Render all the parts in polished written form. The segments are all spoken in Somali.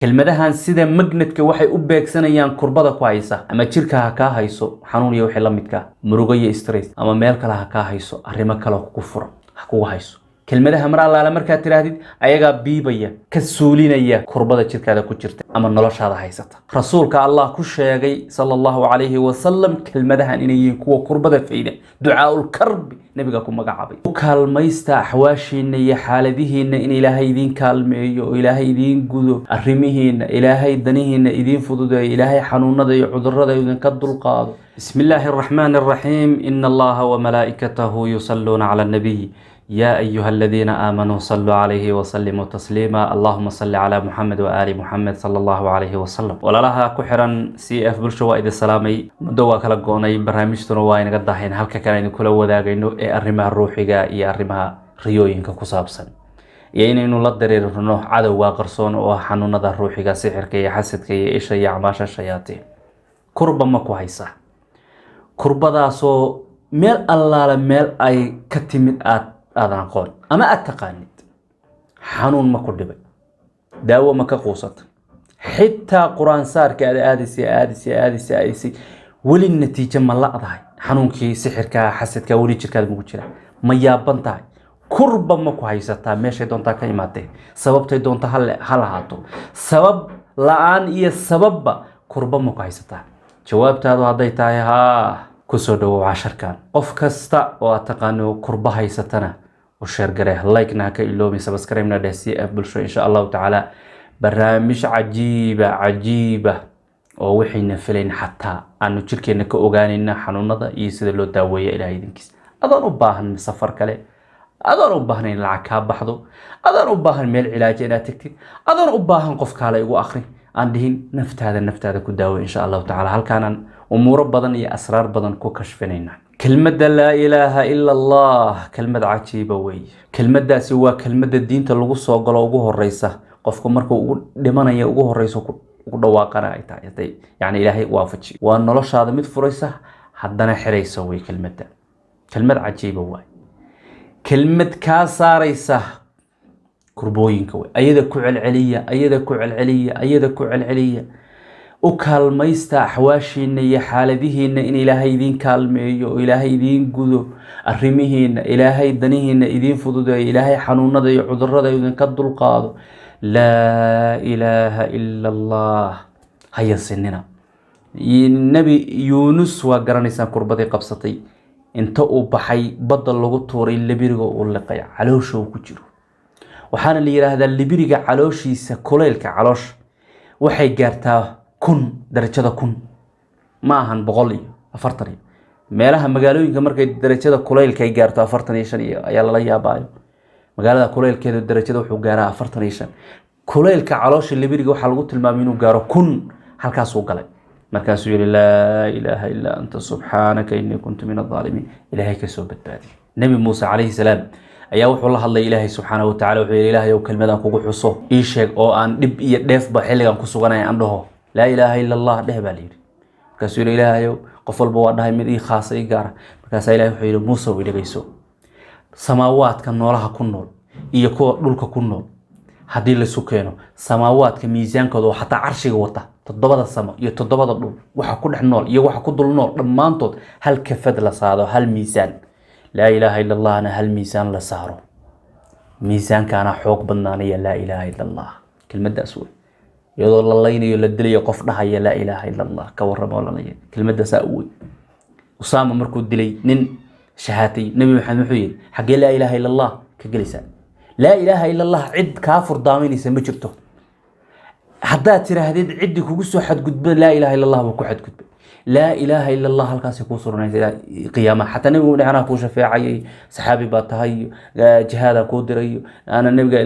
kelmadahan sida magnetka waxay u beegsanayaan kurbada ku haysa ama jirka ha ka hayso xanuun iyo wixii la midka murugo iyo stress ama meel kale ha ka hayso arrimo kale ku furo ha ku hayso kelmadaha mar allaala marka tiraahdid ayaga biibaya ka suulinaya kurbada jirkaada ku jirta ama noloshaada haysata rasuulka Allah ku sheegay sallallahu alayhi wa sallam kelmadahan inay yihiin kuwa kurbada fayda ducaaul karb nabiga ku magacaabay kaalmaysta ahwaashiina iyo xaaladihiina in ilaahay idin kaalmeeyo oo ilaahay idin gudo arrimihiina ilaahay danihiina idin fududeeyo ilaahay xanuunada iyo cudurrada idin ka dulqaado bismillaahir rahmaanir rahiim inna allaha wa malaa'ikatahu yusalluna 'alan nabiy يا أيها الذين آمنوا صلوا عليه وسلموا تسليما اللهم صل على محمد وآل محمد صلى الله عليه وسلم ولا لها كحرا سي اف بلشو وايد السلامي مدوا كلا قوني برنامجتنا واين قداهين halka kale in kula wadaagayno ee arrimaha ruuxiga iyo arrimaha riyooyinka ku saabsan iyo inaynu la dareerno cadawga qarsoon oo xanuunada ruuxiga sixirka iyo xasadka iyo isha iyo acmaasha shayaatiin kurba ma ku haysa kurbadaasoo meel allaala meel ay ka timid aadan aqoon ama aad taqaanid xanuun ma ku dhibay daawo ma ka quusatay xitaa quraan saarka aadisi weli natiijo ma la'dahay xanuunkii sixirka xasadka weli jirkaada ma ku jira ma yaaban tahay kurba ma ku haysataa meeshay doontaa ka imaatay sababtay doonta ha lahaato sabab la'aan iyo sababba kurba ma ku haysataa jawaabtaadu hadday tahay haa kusoo dhawow casharkan qof kasta oo aad taqaano kurba haysatana u sheer garee like-na ka iloobi subscribe-na dheh si af bulsho insha Allah taala barnaamij cajiiba oo wixina filayn xataa aanu jirkeena ka ogaanayna xanuunada iyo sida loo daaweeyo ilaahay idinkiis adoon u baahan safar kale adoon u baahan in lacag ka baxdo adoon u baahan meel cilaaj inaad tagtid adoon u baahan qof kale igu akhri aan dhihin naftaada ku daawo insha Allah taala halkaanan umuro badan iyo asraar badan ku kashfanayna kelmadda la ilaaha illa allah kelmad cajiiba way kelmaddaasi waa kelmadda diinta lagu soo galo ugu horeysa qofku markuu ugu dhimanayo ugu horeyso ugu dhawaaqana ay tahay yani ilaahay waafaji waa noloshaada mid furaysa haddana xiraysa way kelmadda kelmad cajiiba way kelmad ka saaraysa kurbooyinka way ayada ku celceliya ukaalmaysta ahwaashiina iyo xaaladihiina in ilaahay idin kaalmeeyo oo ilaahay idin gudo arrimihiina ilaahay danihiina idin fududeeyo ilaahay xanuunada iyo cudurrada idin ka dulqaado laa ilaaha illa allah hayasinina nabi Yunus waa garanaysan kurbadii qabsatay inta uu baxay badda lagu tuuray libiriga uu liqay caloosha uu ku jiro waxaana la yiraahdaa libiriga calooshiisa kuleylka caloosh waxay gaartaa 1000 darajada 1000 ma ahan 140 meelaha magaalooyinka markay darajada kuleylka ay gaarto 45 ayaa la yaabaayo magaalada kuleylkeeda darajada wuxuu gaaraa 45 kuleylka caloosha libiriga waxa lagu tilmaamay inuu gaaro 1000 halkaas uu galay markaas uu yiri laa ilaaha illa anta subhanaka inni kuntu min adh-dhalimin ilaahay ka soo badbaadi nabi Muuse alayhi salaam ayaa wuxuu la hadlay ilaahay subhanahu wa ta'ala wuxuu yiri ilaahay oo kelmadan kugu xuso ii sheeg oo aan dib iyo dheefba xilligan ku suganay aan dhaho لا إله إلا الله ده بالير كسر إلهي قفل بواد هاي مدي خاصة إيجار كاس إلهي حيل موسى ويلقيسو سماوات كان نورها كنول يكو دولك كنول هدي لسكانه سماوات كميزان كذا حتى عرش جوته تضبط السماء يتضبط الدول وحكون النور يوحكون النور لما أنتود هل كفد لصاده هل ميزان لا إله إلا الله أنا هل ميزان لصاره ميزان كان حوق بنانية لا إله إلا الله كلمة أسود يدور الله يني يلدلي قف دحيا لا اله الا الله كورما ولا لي كلمه ساوي اسامه مركو دلي نين شهاتي نبي محمد وحيد حق لا اله الا الله كجلسان لا اله الا الله عد كافر ضامنيس ما جرته حدا تراهديد عد كوغو سو حد قدب لا اله الا الله وكو حد قدب لا اله الا الله halkaas ku suranaysa qiyaama hatta nabigu dhacana ku shafaacay saxaabi ba tahay jihada ku diray ana nabiga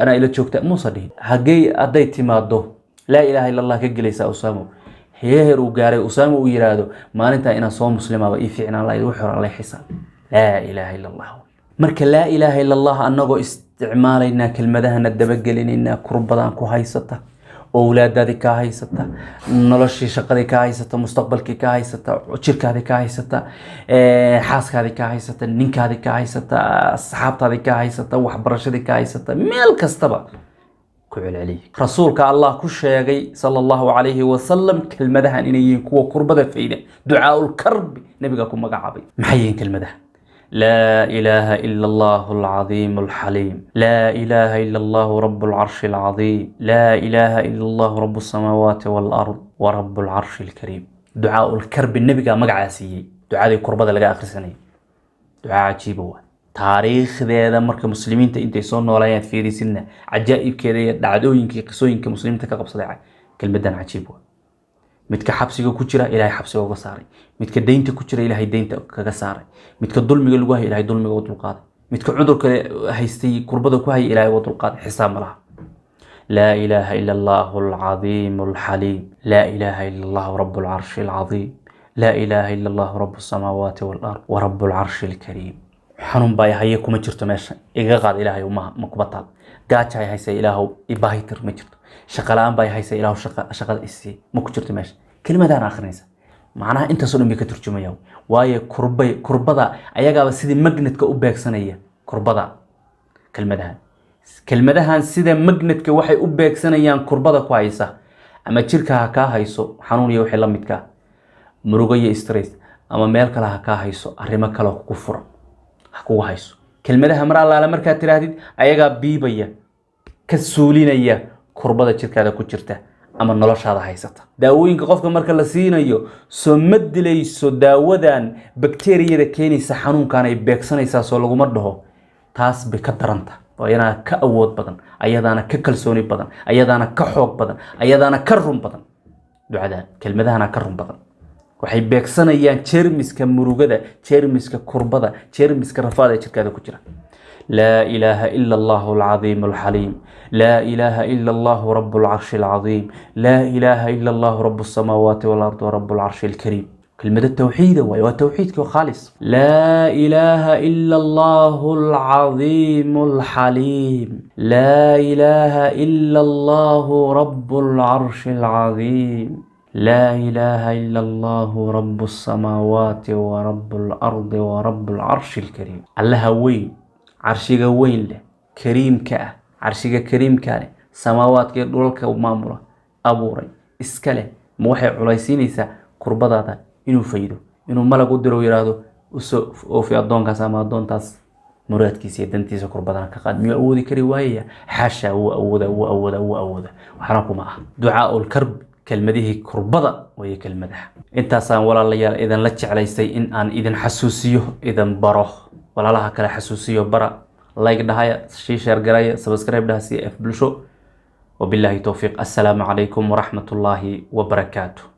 ana ila joogta muusadii hagay aday timaado la ilaha illa allah ka galaysa usamo heer uu gaaray usamo uu yiraahdo maalinta ina soo muslimaaba ii fiicnaan la wuxuu Allah xisaab la ilaha illa allah marka la ilaha illa allah anagoo isticmaalayna kelmadahana dabagelinayna kurbadan ku haysata أولادك كهيستا نلاشي شقدي كهيستا مستقبلك كهيستا شركة كهيستا حاسك كهيستا نينك كهيستا صحابتك كهيستا وحبرشة كهيستا ميل كستبا كعلي رسولك الله كشيغي صلى الله عليه وسلم كلمتها إني كوا كربة فيدا دعاء الكرب نبيكم مقعبي محيين كلمتها لا إله إلا الله العظيم الحليم لا إله إلا الله رب العرش العظيم لا إله إلا الله رب السماوات والأرض ورب العرش الكريم دعاء الكرب النبي مقعاسي دعاء كربة لقى آخر سنة دعاء عجيب هو تاريخ ذا مركز مسلمين انت يصون ولا في سنة عجائب كذا دعدوين قصوين كمسلمين تكقب صداع كلمة عجيب هو midka xabsiga ku jira ilaahay xabsiga uga saaray midka deynta ku jira ilaahay deynta kaga saaray midka dulmiga lagu hayo ilaahay dulmiga u dulqaaday midka cudurka haystay kurbada ku hayo ilaahay u dulqaaday xisaab malaha لا إله إلا الله العظيم الحليم لا إله إلا الله رب العرش العظيم لا إله إلا الله رب السماوات والأرض ورب العرش الكريم حنون باي هيكم جرت ماشي إيجا قاد إلهي وما مكبطال قاعد هاي هيسا إلهو إباهيتر مجرت شغلان باي هيسا إلهو شغل إسي مكجرت ماشي كلمة دان آخر نيسا معناها أنت سولم بك ترجمة يو واي كربدا أياقا سيدي مجنتك أباك سنية كربدا كلمة دان سيدي مجنتك وحي أباك سنية كربدا كويسة أما تشيركا هكا هيسو حنون يوحي لمدكا مروغي استريس أما ميلك لها هكا هيسو أرمك له كفر حكوها هيسو كلمة مرة الله لمركا تراديد أياقا بيبايا كسولينيا كربدا تشيركا دا كجرتا أما نلاش هذا هيستا داوين قفك مركا لسينيو سو مدليسو داودان بكتيريا دا كينيسا حنون كان يباكسانيسا سو لغو مردهو تاس بكترانتا وينا كأود بدن أيادانا ككلسوني بدن أيادانا كحوق بدن أيادانا كرم بدن دعاء كلمة أنا كرم بدن waxay beegsanayaan jeermiska murugada jeermiska kurbada jeermiska rafaada jirkada ku jira la ilaha illa allah alazim alhalim la ilaha illa allah rabbul arsh alazim la ilaha illa allah rabbus samawati wal ardi wa rabbul arsh alkarim كلمة التوحيد وتوحيدك خالص لا إله إلا الله العظيم الحليم لا إله إلا الله رب العرش العظيم لا إله إلا الله رب السماوات ورب الأرض ورب العرش الكريم الله وين عرشك وين له كريم كأ عرشك كريم كأ سماوات كدولك ومامرة أبوري إسكاله موحي عليسينيسا كربضاتا إنو فيدو إنو ملك ودرو يرادو وفي أدون كاساما أدون تاس مراد كيسي دنتيسا كربضانا كقاد ميو أودي كريوايا حاشا وأودا وحرامكو معه دعاء الكرب كلمته كربضة وهي كلمتها انت سان ولا ليال اذا لا جعليسay in aan idin xasuusiyo idan baro walaalaha kale xasuusiyo bara like dhahaya share garaya subscribe dhaha si bulsho wabillahi tawfiq assalamu alaykum wa rahmatullahi wa barakatuh